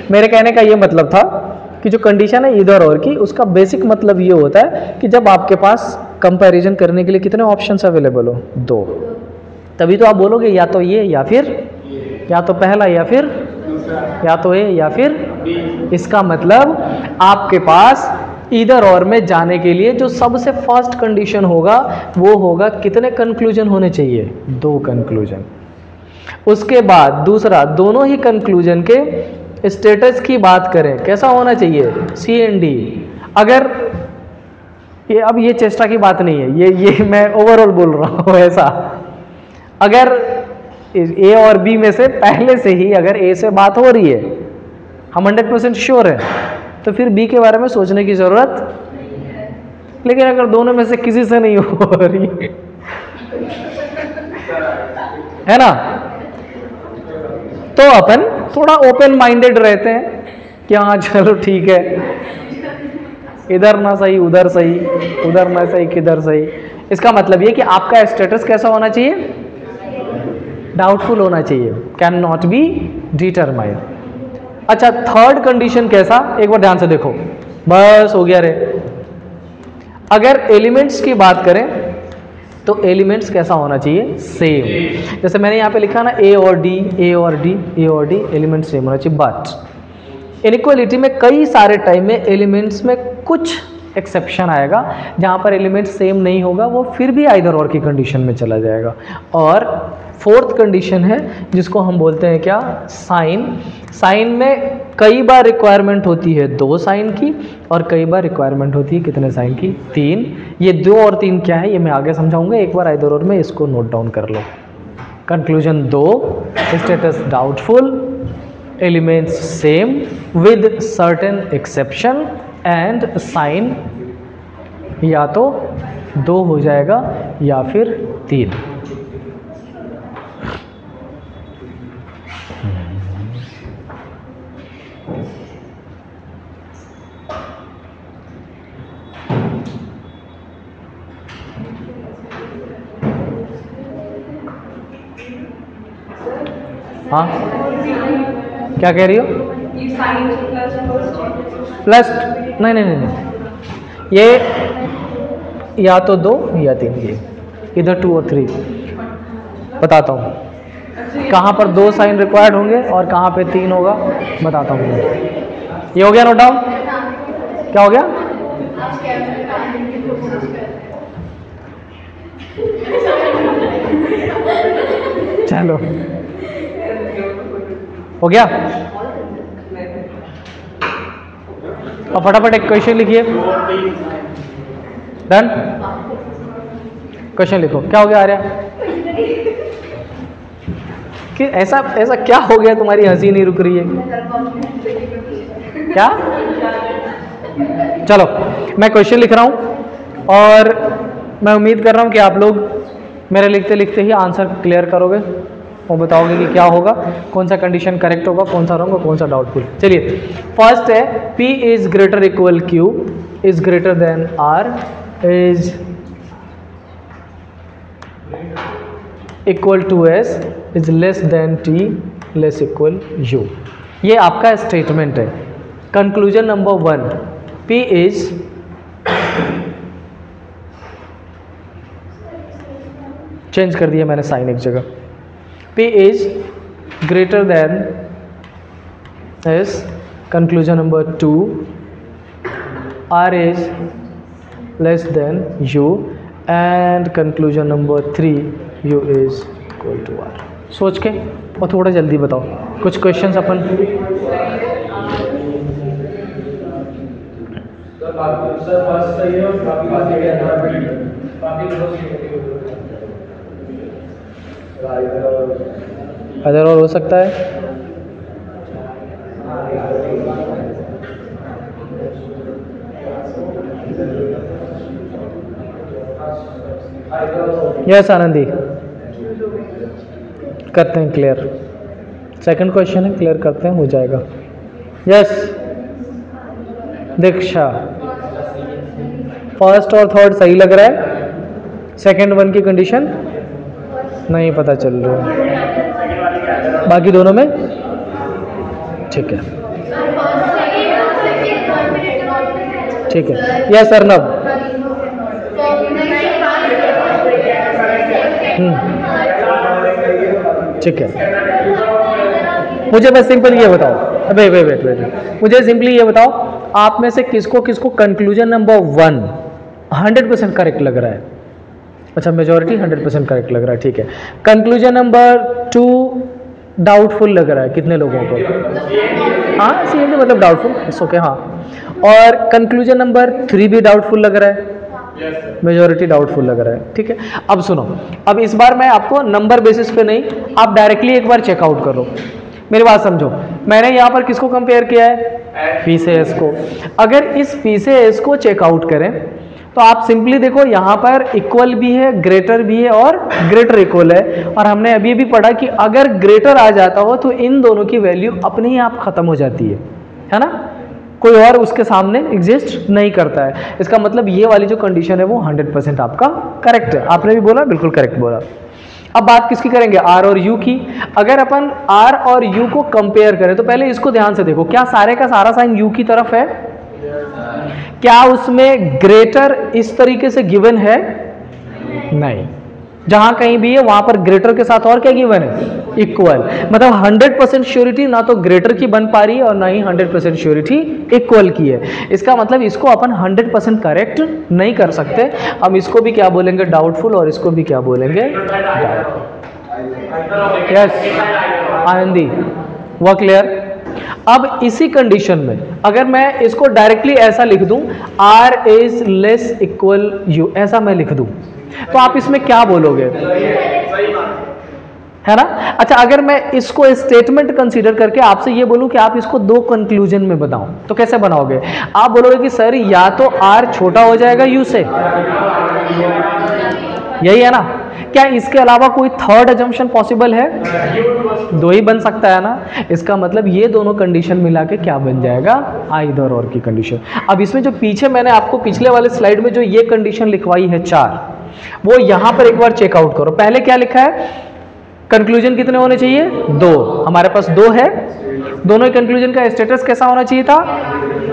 मेरे कहने का ये मतलब था कि जो कंडीशन है इधर और की, उसका बेसिक मतलब ये होता है कि जब आपके पास कंपैरिजन करने के लिए कितने ऑप्शंस अवेलेबल हो? 2, तभी तो आप बोलोगे या तो ये या फिर, या तो पहला या फिर, या तो ए या फिर। इसका मतलब आपके पास इधर और में जाने के लिए जो सबसे फर्स्ट कंडीशन होगा वो होगा कितने कंक्लूजन होने चाहिए? 2 कंक्लूजन। उसके बाद दूसरा, दोनों ही कंक्लूजन के स्टेटस की बात करें, कैसा होना चाहिए? सी एंड डी। अगर ये, अब ये चेष्टा की बात नहीं है, ये मैं ओवरऑल बोल रहा हूँ ऐसा। अगर ए और बी में से पहले से ही अगर ए से बात हो रही है, हम 100% श्योर है, तो फिर बी के बारे में सोचने की जरूरत। लेकिन अगर दोनों में से किसी से नहीं हो रही है ना, तो अपन थोड़ा ओपन माइंडेड रहते हैं कि हाँ चलो ठीक है, इधर ना सही उधर सही, उधर ना सही किधर सही। इसका मतलब ये कि आपका स्टेटस कैसा होना चाहिए? डाउटफुल होना चाहिए, कैन नॉट बी डिटरमाइंड। अच्छा, थर्ड कंडीशन कैसा, एक बार ध्यान से देखो, बस हो गया रे। अगर एलिमेंट्स की बात करें तो एलिमेंट्स कैसा होना चाहिए? सेम। जैसे मैंने यहाँ पे लिखा ना ए और डी, ए और डी, ए और डी, एलिमेंट सेम होना चाहिए। बट इनइक्वालिटी में कई सारे टाइम में एलिमेंट्स में कुछ एक्सेप्शन आएगा, जहाँ पर एलिमेंट सेम नहीं होगा, वो फिर भी आइदर और की कंडीशन में चला जाएगा। और फोर्थ कंडीशन है जिसको हम बोलते हैं क्या? साइन। साइन में कई बार रिक्वायरमेंट होती है 2 साइन की, और कई बार रिक्वायरमेंट होती है कितने साइन की? 3। ये 2 और 3 क्या है ये मैं आगे समझाऊंगा, एक बार आइदर और में इसको नोट डाउन कर लो। Conclusion 2, status doubtful, elements same with certain exception, and sign या तो 2 हो जाएगा या फिर 3। हाँ, क्या कह रही हो? प्लस नहीं नहीं नहीं, ये या तो 2 या 3, ये इधर 2 और 3। बताता हूँ कहाँ पर 2 साइन रिक्वायर्ड होंगे और कहाँ पे 3 होगा, बताता हूँ। ये हो गया नोट डाउन? क्या हो गया? चलो हो गया। और फटाफट एक क्वेश्चन लिखिए। डन? क्वेश्चन लिखो। क्या हो गया आर्या? कि ऐसा ऐसा क्या हो गया, तुम्हारी हंसी नहीं रुक रही है क्या? चलो मैं क्वेश्चन लिख रहा हूं और मैं उम्मीद कर रहा हूं कि आप लोग मेरे लिखते लिखते ही आंसर क्लियर करोगे और बताओगे कि क्या होगा, कौन सा कंडीशन करेक्ट होगा, कौन सा रॉन्ग और कौन सा डाउटफुल। चलिए, फर्स्ट है P is greater equal Q is greater than R is equal to S is less than T less equal U। ये आपका स्टेटमेंट है। Conclusion number 1, P is change कर दिया मैंने साइन एक जगह, P is greater than S। Conclusion number 2, R is less than U, and conclusion number 3, U is equal to R। सोच के और थोड़ा जल्दी बताओ, कुछ क्वेश्चंस अपन अदर और हो सकता है। यस आनंदी, करते हैं क्लियर। सेकंड क्वेश्चन है, क्लियर करते हैं, हो जाएगा। यस दीक्षा, फर्स्ट और थर्ड सही लग रहा है, सेकंड वन की कंडीशन नहीं पता चल रही है, बाकी दोनों में ठीक है। ठीक है, यस अर्नब, ठीक है। मुझे बस सिंपल ये बताओ, अबे वेट, मुझे सिंपली ये बताओ, आप में से किसको किसको कंक्लूजन नंबर 1 100% करेक्ट लग रहा है? अच्छा, मेजॉरिटी 100% करेक्ट लग रहा है, ठीक है। कंक्लूजन नंबर 2 डाउटफुल लग रहा है, कितने लोगों को? हाँ सीएमडी मतलब डाउटफुल, इट्स ओके। हाँ, और कंक्लूजन नंबर 3 भी डाउटफुल लग रहा है, मेजॉरिटी डाउटफुल लग रहा है, ठीक है। अब सुनो, अब इस बार मैं आपको नंबर बेसिस पे नहीं, आप डायरेक्टली एक बार चेकआउट करो, मेरी बात समझो। मैंने यहाँ पर किसको कंपेयर किया है? P से S को। अगर इस P से S को चेकआउट करें तो आप सिंपली देखो यहाँ पर इक्वल भी है, ग्रेटर भी है और ग्रेटर इक्वल है। और हमने अभी भी पढ़ा कि अगर ग्रेटर आ जाता हो तो इन दोनों की वैल्यू अपने ही आप खत्म हो जाती है ना, कोई और उसके सामने एग्जिस्ट नहीं करता है। इसका मतलब ये वाली जो कंडीशन है वो 100% आपका करेक्ट है। आपने भी बोला, बिल्कुल करेक्ट बोला। अब बात किसकी करेंगे, आर और यू की। अगर अपन आर और यू को कंपेयर करें तो पहले इसको ध्यान से देखो, क्या सारे का सारा साइन यू की तरफ है? क्या उसमें ग्रेटर इस तरीके से गिवन है? नहीं। जहां कहीं भी है वहां पर ग्रेटर के साथ और क्या गिवन है? इक्वल। मतलब 100% श्योरिटी ना तो ग्रेटर की बन पा रही है और ना ही 100% श्योरिटी इक्वल की है। इसका मतलब इसको अपन 100% करेक्ट नहीं कर सकते। हम इसको भी क्या बोलेंगे? डाउटफुल। और इसको भी क्या बोलेंगे? यस आनंदी, वो क्लियर। अब इसी कंडीशन में अगर मैं इसको डायरेक्टली ऐसा लिख दूं, R is less equal you, ऐसा मैं लिख दूं, तो आप इसमें क्या बोलोगे? है ना? अच्छा, अगर मैं इसको स्टेटमेंट कंसीडर करके आपसे ये बोलूं कि आप इसको दो कंक्लूजन में बताओ, तो कैसे बनाओगे? आप बोलोगे कि सर या तो R छोटा हो जाएगा U से, यही है ना? क्या इसके अलावा कोई थर्ड अजम्पशन पॉसिबल है? दो ही बन सकता है ना। इसका मतलब ये दोनों कंडीशन मिला के क्या बन जाएगा? आइदर और की कंडीशन। अब इसमें जो पीछे मैंने आपको पिछले वाले स्लाइड में जो ये कंडीशन लिखवाई है 4, वो यहां पर एक बार चेकआउट करो। पहले क्या लिखा है? कंक्लूजन कितने होने चाहिए? 2। हमारे पास 2 है। दोनों ही कंक्लूजन का स्टेटस कैसा होना चाहिए था?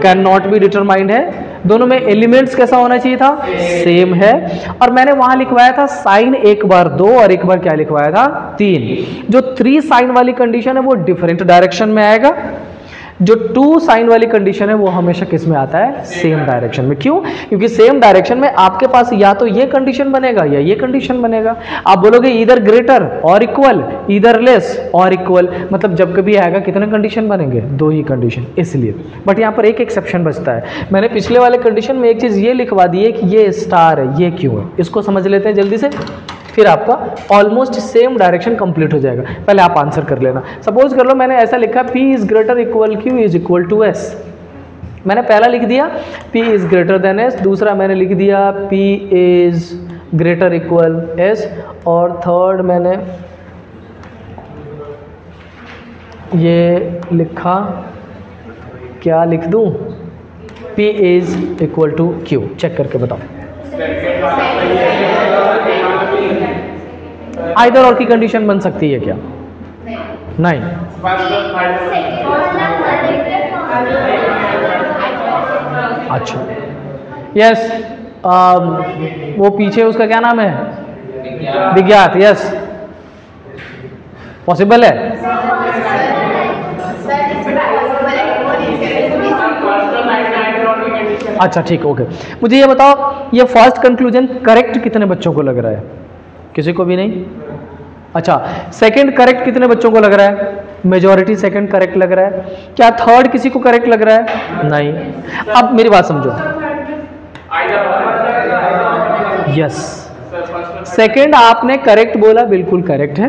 कैन नॉट बी डिटरमाइंड है। दोनों में एलिमेंट्स कैसा होना चाहिए था? सेम है। और मैंने वहां लिखवाया था साइन एक बार 2 और एक बार क्या लिखवाया था? 3। जो 3 साइन वाली कंडीशन है वो डिफरेंट डायरेक्शन में आएगा। जो 2 साइन वाली कंडीशन है वो हमेशा किस में आता है? सेम डायरेक्शन में। क्यों? क्योंकि सेम डायरेक्शन में आपके पास या तो ये कंडीशन बनेगा या ये कंडीशन बनेगा। आप बोलोगे इधर ग्रेटर और इक्वल, इधर लेस और इक्वल, मतलब जब कभी आएगा कितने कंडीशन बनेंगे? 2 ही कंडीशन। इसलिए बट यहाँ पर एक एक्सेप्शन बचता है। मैंने पिछले वाले कंडीशन में एक चीज ये लिखवा दी है कि ये स्टार है, ये क्यों है, इसको समझ लेते हैं जल्दी से, फिर आपका ऑलमोस्ट सेम डायरेक्शन कंप्लीट हो जाएगा। पहले आप आंसर कर लेना। सपोज कर लो मैंने ऐसा लिखा P is greater equal Q is equal to S। मैंने पहला लिख दिया P is greater than S, दूसरा मैंने लिख दिया P is greater equal S, और थर्ड मैंने ये लिखा, क्या लिख दूं? P is equal to Q। Check करके बताओ। आइदर और की कंडीशन बन सकती है क्या? नहीं। अच्छा, यस। वो पीछे उसका क्या नाम है? विज्ञात। यस, पॉसिबल है। अच्छा ठीक, ओके। मुझे ये बताओ, ये फर्स्ट कंक्लूजन करेक्ट कितने बच्चों को लग रहा है? किसी को भी नहीं? अच्छा, सेकंड करेक्ट कितने बच्चों को लग रहा है? मेजॉरिटी सेकंड करेक्ट लग रहा है। क्या थर्ड किसी को करेक्ट लग रहा है? नहीं। अब मेरी बात समझो। यस, सेकंड आपने करेक्ट बोला, बिल्कुल करेक्ट है।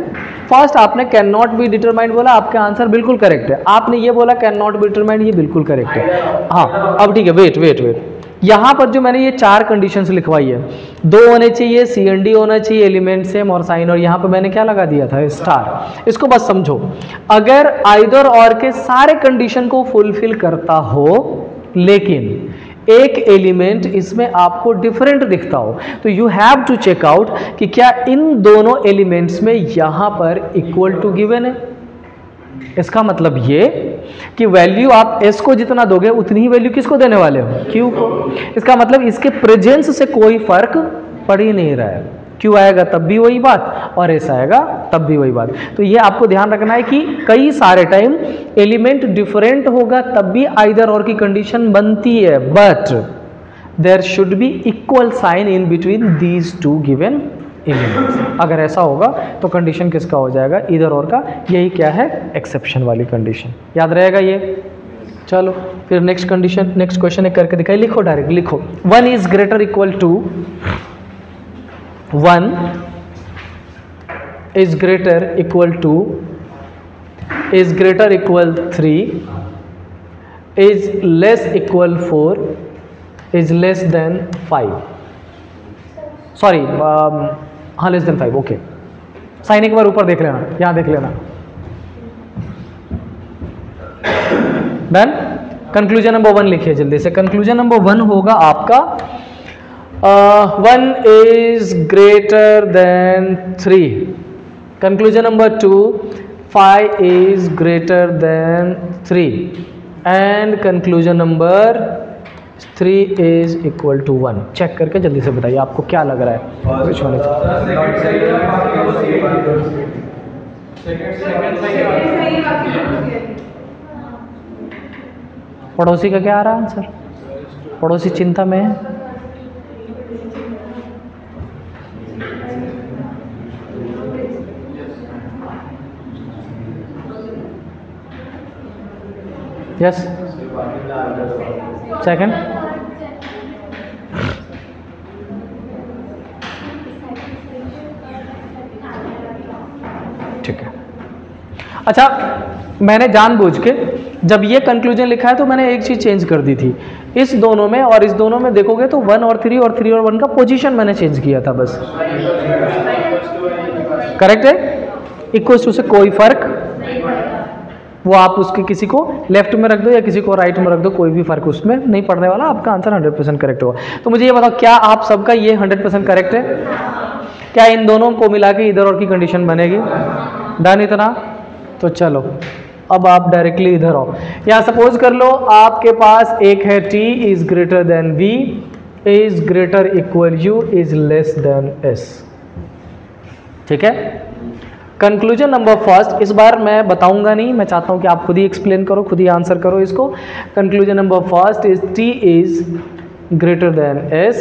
फर्स्ट आपने कैन नॉट बी डिटरमाइंड बोला, आपका आंसर बिल्कुल करेक्ट है। आपने ये बोला कैन नॉट बी डिटरमाइंड, ये बिल्कुल करेक्ट है। हाँ, अब ठीक है, वेट वेट वेट। यहाँ पर जो मैंने ये 4 कंडीशंस लिखवाई है, 2 होने चाहिए, CND होना चाहिए, एलिमेंट सेम और साइन, और यहाँ पर मैंने क्या लगा दिया था? स्टार। इसको बस समझो, अगर आइदर और के सारे कंडीशन को फुलफिल करता हो लेकिन एक एलिमेंट इसमें आपको डिफरेंट दिखता हो, तो you have to check out कि क्या इन दोनों एलिमेंट्स में यहां पर इक्वल टू गिवन है। इसका मतलब ये कि वैल्यू आप S को जितना दोगे उतनी ही वैल्यू किसको देने वाले हो? Q को। इसका मतलब इसके प्रेजेंस से कोई फर्क पड़ ही नहीं रहा है। Q आएगा तब भी वही बात और S आएगा तब भी वही बात। तो ये आपको ध्यान रखना है कि कई सारे टाइम एलिमेंट डिफरेंट होगा तब भी आइदर और की कंडीशन बनती है, but there should be equal sign in between these two given elements. अगर ऐसा होगा तो कंडीशन किसका हो जाएगा? इधर और का। यही क्या है? एक्सेप्शन वाली कंडीशन। याद रहेगा ये? चलो फिर नेक्स्ट कंडीशन, नेक्स्ट क्वेश्चन एक करके दिखाई। लिखो, डायरेक्ट लिखो। 1 is greater equal to 1 is greater equal to is greater equal 3 is less equal 4 is less than 5। Sorry हाँ लेस देन 5, ओके। साइन एक बार ऊपर देख लेना, यहाँ देख लेना। डन। कंक्लूजन नंबर 1 लिखिए जल्दी से। कंक्लूजन नंबर 1 होगा आपका 1 is greater than 3। Conclusion number 2 5 is greater than 3 and conclusion number 3 is equal to 1। Check करके जल्दी से बताइए आपको क्या लग रहा है। Which one is it? पड़ोसी का क्या आ रहा है आंसर? पड़ोसी चिंता में है। Yes second. ठीक है। अच्छा, मैंने जानबूझ के जब ये कंक्लूजन लिखा है तो मैंने एक चीज चेंज कर दी थी इस दोनों में, और इस दोनों में देखोगे तो 1 और 3 और 3 और 1 का पोजीशन मैंने चेंज किया था बस। करेक्ट है? इक्वल्स टू से कोई फर्क, वो आप उसके किसी को लेफ्ट में रख दो या किसी को राइट में रख दो, कोई भी फर्क उसमें नहीं पड़ने वाला, आपका आंसर 100% करेक्ट होगा। तो मुझे ये बताओ, क्या आप सबका ये 100% करेक्ट है? क्या इन दोनों को मिला के इधर और की कंडीशन बनेगी? डन इतना? तो चलो अब आप डायरेक्टली इधर आओ। यहाँ सपोज कर लो आपके पास एक है t is greater then v is greater equal u is less than s। ठीक है? कंक्लूजन नंबर फर्स्ट, इस बार मैं बताऊंगा नहीं, मैं चाहता हूं कि आप खुद ही एक्सप्लेन करो, खुद ही आंसर करो इसको। Conclusion number first is t is greater than s।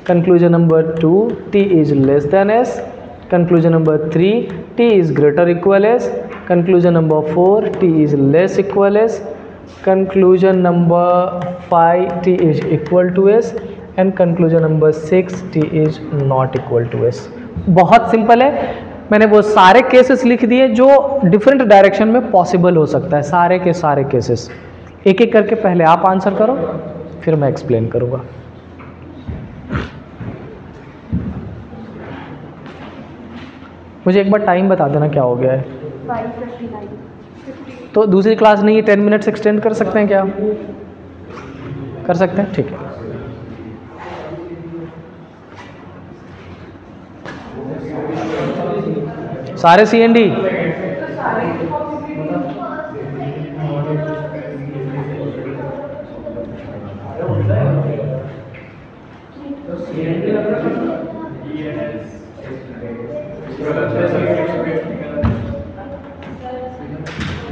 Conclusion number 2 t is less than s। Conclusion number 3 t is greater equal s। Conclusion number 4 t is less equal s। Conclusion number 5 t is equal to s and conclusion number 6 t is not equal to s। बहुत simple है। मैंने वो सारे cases लिख दिए जो different direction में possible हो सकता है, सारे के सारे केसेस। एक एक करके पहले आप आंसर करो, फिर मैं एक्सप्लेन करूंगा। मुझे एक बार टाइम बता देना क्या हो गया है। 5:59। तो दूसरी क्लास नहीं है, 10 मिनट्स एक्सटेंड कर सकते हैं क्या? कर सकते हैं, ठीक है। सारे CND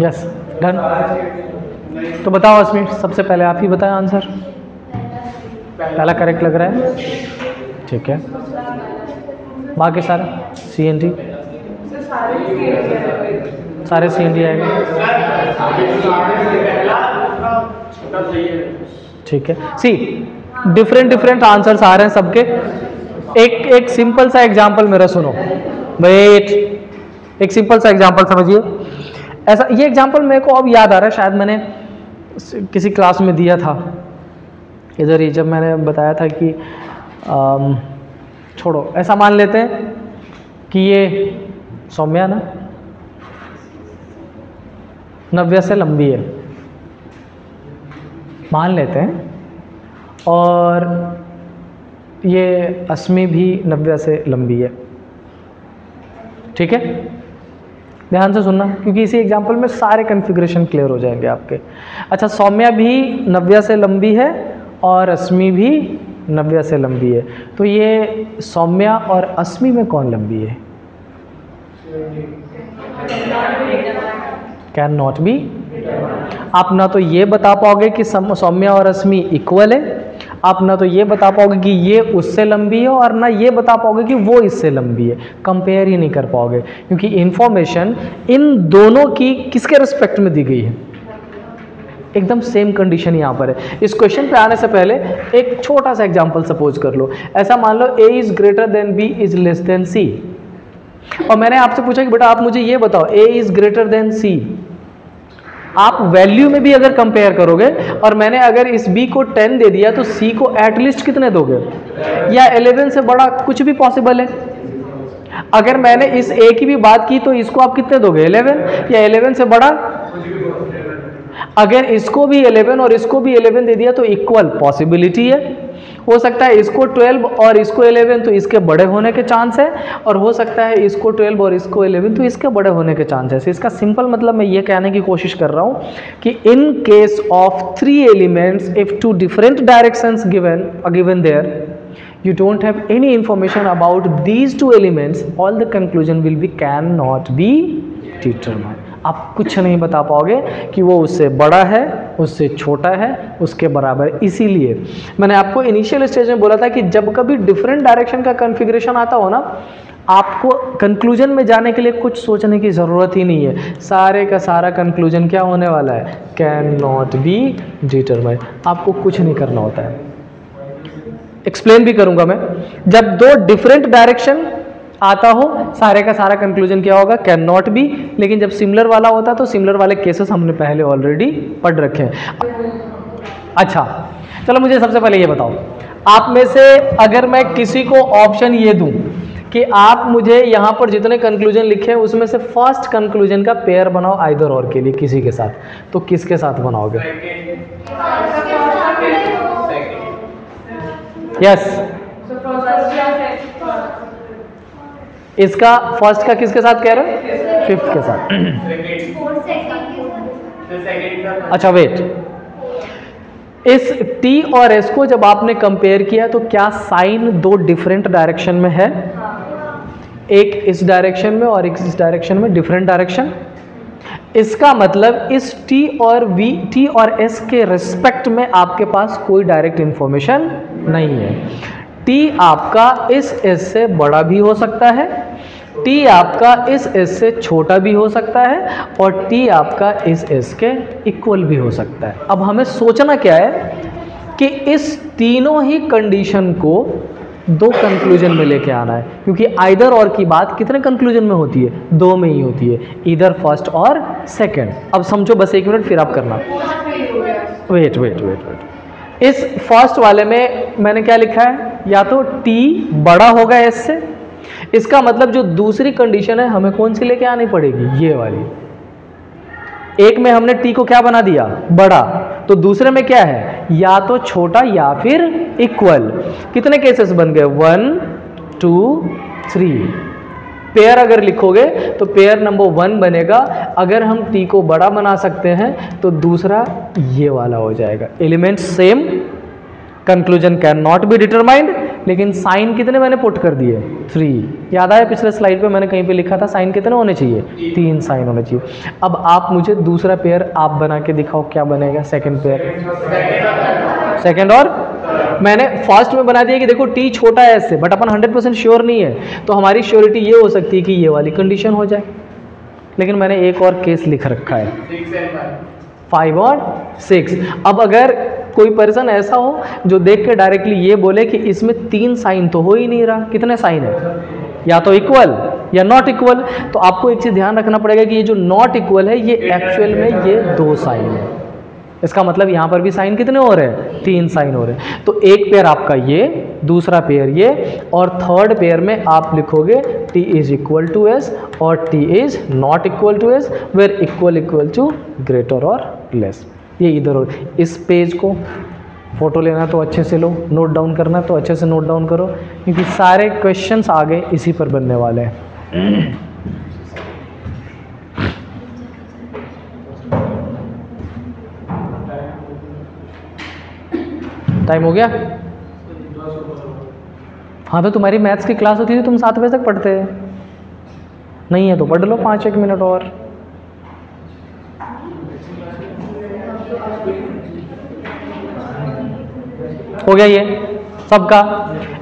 यस डन। तो बताओ अस्मी, सबसे पहले आप ही बताएं आंसर। पहला करेक्ट लग रहा है, ठीक है। बाकी सारा CND, सारे CND आएंगे, ठीक है। सी डिफरेंट आंसर्स आ रहे हैं सबके। एक सिंपल सा एग्जांपल मेरा सुनो, वेट, एक सिंपल सा एग्जांपल समझिए। ऐसा ये एग्जांपल मेरे को अब याद आ रहा है, शायद मैंने किसी क्लास में दिया था इधर ही, जब मैंने बताया था कि छोड़ो, ऐसा मान लेते हैं कि ये सौम्या ना 90 से लंबी है, मान लेते हैं, और ये अस्मी भी 90 से लंबी है, ठीक है। ध्यान से सुनना, क्योंकि इसी एग्जांपल में सारे कॉन्फ़िगरेशन क्लियर हो जाएंगे आपके। अच्छा, सौम्या भी 90 से लंबी है और अस्मी भी 90 से लंबी है, तो ये सौम्या और अस्मी में कौन लंबी है? Can not be. आप ना तो ये बता पाओगे कि सौम्या और अस्मी इक्वल है, आप ना तो ये बता पाओगे कि ये उससे लंबी है, और ना ये बता पाओगे कि वो इससे लंबी है। कंपेयर ही नहीं कर पाओगे, क्योंकि इंफॉर्मेशन इन दोनों की किसके रिस्पेक्ट में दी गई है? एकदम सेम कंडीशन यहाँ पर है। इस क्वेश्चन पे आने से पहले एक छोटा सा एग्जांपल सपोज कर लो। ऐसा मान लो a is greater then b is less then c, और मैंने आपसे पूछा कि बेटा आप मुझे ये बताओ a is greater then c। आप वैल्यू में भी अगर कंपेयर करोगे, और मैंने अगर इस b को 10 दे दिया तो c को एटलीस्ट कितने दोगे? या 11 से बड़ा, कुछ भी पॉसिबल है। अगर मैंने इस a की भी बात की तो इसको आप कितने दोगे, 11, या 11 से बड़ा। अगर इसको भी 11 और इसको भी 11 दे दिया तो इक्वल पॉसिबिलिटी है। हो सकता है इसको 12 और इसको 11 तो इसके बड़े होने के चांस है, और हो सकता है इसको 12 और इसको 11 तो इसके बड़े होने के चांस है। इसका सिंपल मतलब मैं ये कहने की कोशिश कर रहा हूँ कि in case of 3 elements, if 2 different directions given there, you don't have any information about these 2 elements, all the conclusion will be cannot be determined। आप कुछ नहीं बता पाओगे कि वो उससे बड़ा है, उससे छोटा है, उसके बराबर। इसीलिए मैंने आपको इनिशियल स्टेज में बोला था कि जब कभी डिफरेंट डायरेक्शन का कॉन्फ़िगरेशन आता हो ना, आपको कंक्लूजन में जाने के लिए कुछ सोचने की ज़रूरत ही नहीं है। सारे का सारा कंक्लूजन क्या होने वाला है, कैन नॉट बी डिटरमाइंड। आपको कुछ नहीं करना होता है। एक्सप्लेन भी करूंगा मैं। जब 2 डिफरेंट डायरेक्शन आता हो, सारे का सारा कंक्लूजन क्या होगा, कैन नॉट बी। लेकिन जब सिमिलर वाला होता तो सिमिलर वाले केसेस हमने पहले ऑलरेडी पढ़ रखे हैं। अच्छा, चलो मुझे सबसे पहले ये बताओ, आप में से अगर मैं किसी को ऑप्शन ये दूं कि आप मुझे यहाँ पर जितने कंक्लूजन लिखे हैं उसमें से फर्स्ट कंक्लूजन का पेयर बनाओ आइदर और के लिए किसी के साथ, तो किसके साथ बनाओगे? यस, इसका फर्स्ट का किसके साथ कह रहे हो? फिफ्थ के साथ। अच्छा वेट, इस T और S को जब आपने कंपेयर किया तो क्या साइन 2 डिफरेंट डायरेक्शन में है? एक इस डायरेक्शन में और एक इस डायरेक्शन में, डिफरेंट डायरेक्शन। इसका मतलब इस T और S के रिस्पेक्ट में आपके पास कोई डायरेक्ट इंफॉर्मेशन नहीं है। T आपका इस S से बड़ा भी हो सकता है, T आपका इस S से छोटा भी हो सकता है, और T आपका इस S के इक्वल भी हो सकता है। अब हमें सोचना क्या है कि इस तीनों ही कंडीशन को 2 कंक्लूजन में लेके आना है, क्योंकि आइदर और की बात कितने कंक्लूजन में होती है? 2 में ही होती है, इधर फर्स्ट और सेकंड। अब समझो बस 1 मिनट, फिर आप करना। वेट, इस फर्स्ट वाले में मैंने क्या लिखा है, या तो T बड़ा होगा S से। इसका मतलब जो दूसरी कंडीशन है हमें कौन सी लेके आनी पड़ेगी, ये वाली। एक में हमने T को क्या बना दिया, बड़ा, तो दूसरे में क्या है, या तो छोटा या फिर इक्वल। कितने केसेस बन गए, 1 2 3। पेयर अगर लिखोगे तो पेयर नंबर 1 बनेगा। अगर हम T को बड़ा बना सकते हैं तो दूसरा ये वाला हो जाएगा। Element same, conclusion can not be determined, लेकिन साइन कितने मैंने पुट कर दिए, 3। याद आया पिछले स्लाइड पे मैंने कहीं पे लिखा था साइन कितने होने चाहिए, 3 साइन होने चाहिए। अब आप मुझे दूसरा पेयर आप बना के दिखाओ क्या बनेगा, सेकंड पेयर। सेकंड और मैंने फर्स्ट में बना दिया कि देखो T छोटा है इससे, बट अपन 100% श्योर नहीं है, तो हमारी श्योरिटी ये हो सकती है कि ये वाली कंडीशन हो जाए। लेकिन मैंने एक और केस लिख रखा है, 5 और 6। अब अगर कोई पर्सन ऐसा हो जो देख के डायरेक्टली ये बोले कि इसमें 3 साइन तो हो ही नहीं रहा, कितने साइन है, या तो इक्वल या नॉट इक्वल, तो आपको एक चीज ध्यान रखना पड़ेगा कि ये जो नॉट इक्वल है ये एक्चुअल में ये 2 साइन है। इसका मतलब यहाँ पर भी साइन कितने हो रहे हैं, 3 साइन हो रहे हैं। तो एक पेयर आपका ये, दूसरा पेयर ये, और थर्ड पेयर में आप लिखोगे T is equal to S और T is not equal to S, where equal to greater और लेस। ये इधर और इस पेज को फोटो लेना तो अच्छे से लो, नोट डाउन करना तो अच्छे से नोट डाउन करो, क्योंकि सारे क्वेश्चंस आगे इसी पर बनने वाले हैं। टाइम हो गया? हाँ, तो तुम्हारी मैथ्स की क्लास होती थी, तुम 7 बजे तक पढ़ते हैं, नहीं है तो पढ़ लो 5-1 मिनट और। हो गया ये सबका?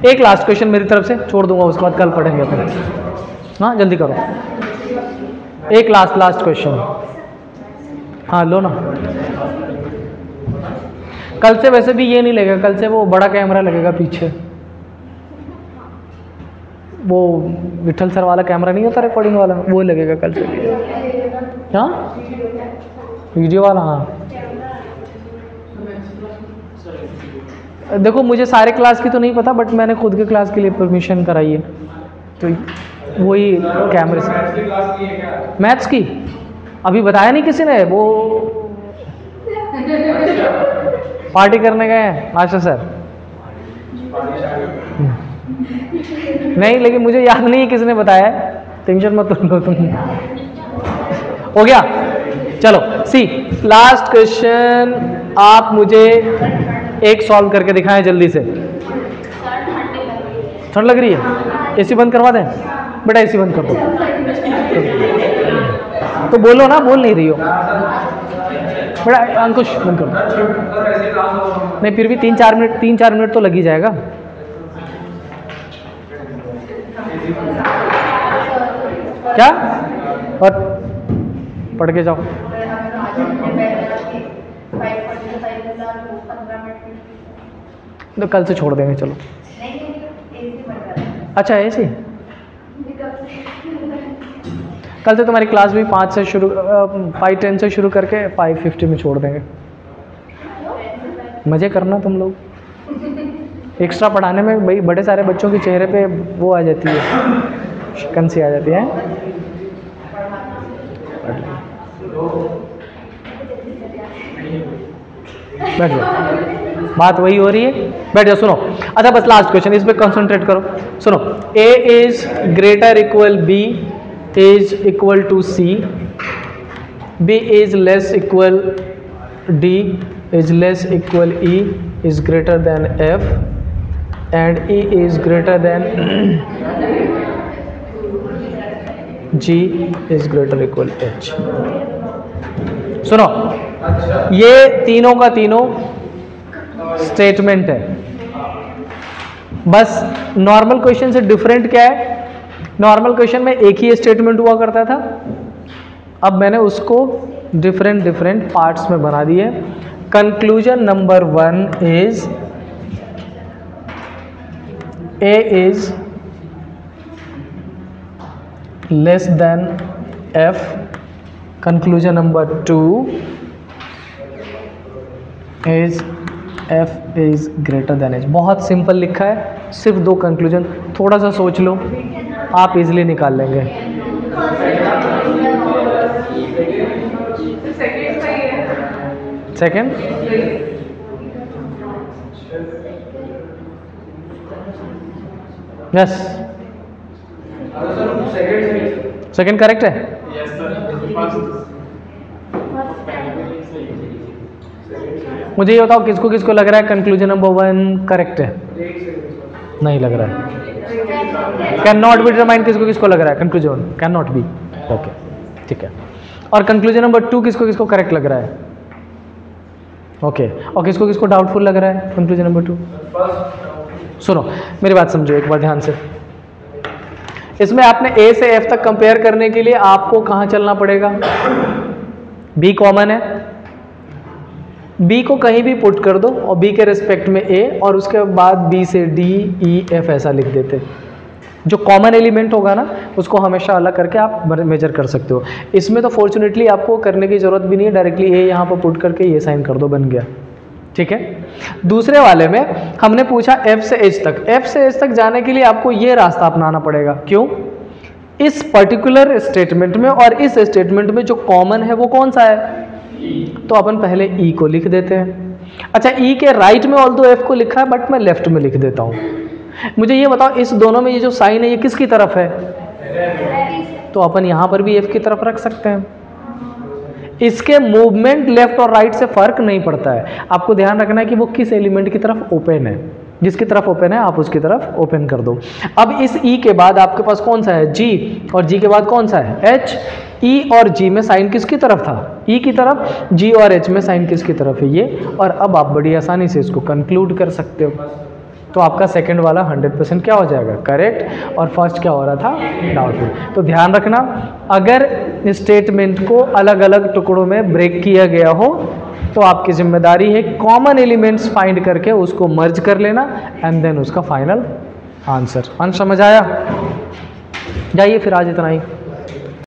एक लास्ट क्वेश्चन मेरी तरफ से छोड़ दूंगा, उसके बाद कल पढ़ेंगे अपन। हाँ जल्दी करो, एक लास्ट क्वेश्चन। हाँ लो ना, कल से वैसे भी ये नहीं लगेगा, कल से वो बड़ा कैमरा लगेगा पीछे, वो विठल सर वाला कैमरा नहीं होता रिकॉर्डिंग वाला, वो लगेगा कल से। हाँ वीडियो वाला, हाँ देखो मुझे सारे क्लास की तो नहीं पता, बट मैंने खुद के क्लास के लिए परमिशन कराई है, तो वही कैमरे से। मैथ्स की अभी बताया नहीं किसी ने, वो पार्टी करने गए हैं मास्टर सर। नहीं, लेकिन मुझे याद नहीं है किसने बताया है, टेंशन मत लो तुम। हो गया, चलो सी लास्ट क्वेश्चन। आप मुझे एक सॉल्व करके दिखाएं जल्दी से। ठंड लग रही है, एसी बंद करवा दें बेटा, एसी बंद कर दो। तो बोलो ना, बोल नहीं रही हो बेटा, अंकुश बंद कर दो। नहीं फिर भी 3-4 मिनट तो लग ही जाएगा। क्या? और पढ़ के जाओ। तो कल से छोड़ देंगे, चलो। अच्छा ऐसे कल से तुम्हारी क्लास भी 5:10 से शुरू करके 5:50 में छोड़ देंगे। मजे करना तुम लोग। एक्स्ट्रा पढ़ाने में भाई बड़े सारे बच्चों के चेहरे पे वो आ जाती है, शिकन सी आ जाती है। बैठ जाओ, बात वही हो रही है, बैठ जाओ। सुनो, अच्छा बस लास्ट क्वेश्चन, इस पे कंसंट्रेट करो। सुनो, A is greater equal B is equal to C, B is less equal D is less equal E is greater than F and E is greater than G is greater equal H। सुनो, ये तीनों का तीनों statement है, बस normal question से different क्या है? नॉर्मल क्वेश्चन में एक ही स्टेटमेंट हुआ करता था, अब मैंने उसको डिफरेंट पार्ट्स में बना दिए। Conclusion number 1 is A is less then F, conclusion number 2 is F is greater then H। बहुत सिंपल लिखा है, सिर्फ 2 कंक्लूजन, थोड़ा सा सोच लो, आप इजीली निकाल लेंगे। सेकेंड यस, सेकेंड करेक्ट है। मुझे ये बताओ किसको किसको लग रहा है कंक्लूजन नंबर 1 करेक्ट है? नहीं लग रहा है। कैन नॉट बी डिटरमाइन किसको किसको लग रहा है? Conclusion can not be, okay ठीक है। और कंक्लूजन नंबर 2 किसको किसको करेक्ट लग रहा है? ओके, और किसको किसको डाउटफुल लग रहा है कंक्लूजन नंबर 2? सुनो मेरी बात समझो एक बार ध्यान से। इसमें आपने A से F तक कंपेयर करने के लिए आपको कहाँ चलना पड़ेगा? B कॉमन है, B को कहीं भी पुट कर दो और B के रिस्पेक्ट में A, और उसके बाद B से D E F ऐसा लिख देते। जो कॉमन एलिमेंट होगा ना उसको हमेशा अलग करके आप मेजर कर सकते हो। इसमें तो फॉर्चुनेटली आपको करने की जरूरत भी नहीं है, डायरेक्टली A यहाँ पर पुट करके ये साइन कर दो, बन गया, ठीक है। दूसरे वाले में हमने पूछा F से H तक। F से H तक जाने के लिए आपको ये रास्ता अपनाना पड़ेगा। क्यों? इस पर्टिकुलर स्टेटमेंट में और इस स्टेटमेंट में जो कॉमन है वो कौन सा है? तो अपन पहले E को लिख देते हैं। अच्छा, E के राइट में ऑल्दो F को लिखा है, बट मैं लेफ्ट में लिख देता हूँ। मुझे ये बताओ इस दोनों में ये जो साइन है ये किसकी तरफ है? तो अपन यहाँ पर भी F की तरफ रख सकते हैं। इसके मूवमेंट लेफ्ट और राइट से फर्क नहीं पड़ता है, आपको ध्यान रखना है कि वो किस एलिमेंट की तरफ ओपन है। जिसकी तरफ ओपन है आप उसकी तरफ ओपन कर दो। अब इस E के बाद आपके पास कौन सा है? G, और G के बाद कौन सा है? H। E और G में साइन किसकी तरफ था? E की तरफ। G और H में साइन किसकी तरफ है? ये। और अब आप बड़ी आसानी से इसको कंक्लूड कर सकते हो। तो आपका सेकंड वाला 100% क्या हो जाएगा? करेक्ट, और फर्स्ट क्या हो रहा था? डाउटफुल। तो ध्यान रखना, अगर स्टेटमेंट को अलग अलग टुकड़ों में ब्रेक किया गया हो तो आपकी जिम्मेदारी है कॉमन एलिमेंट्स फाइंड करके उसको मर्ज कर लेना एंड देन उसका फाइनल आंसर। समझ आया? जाइए फिर आज इतना ही।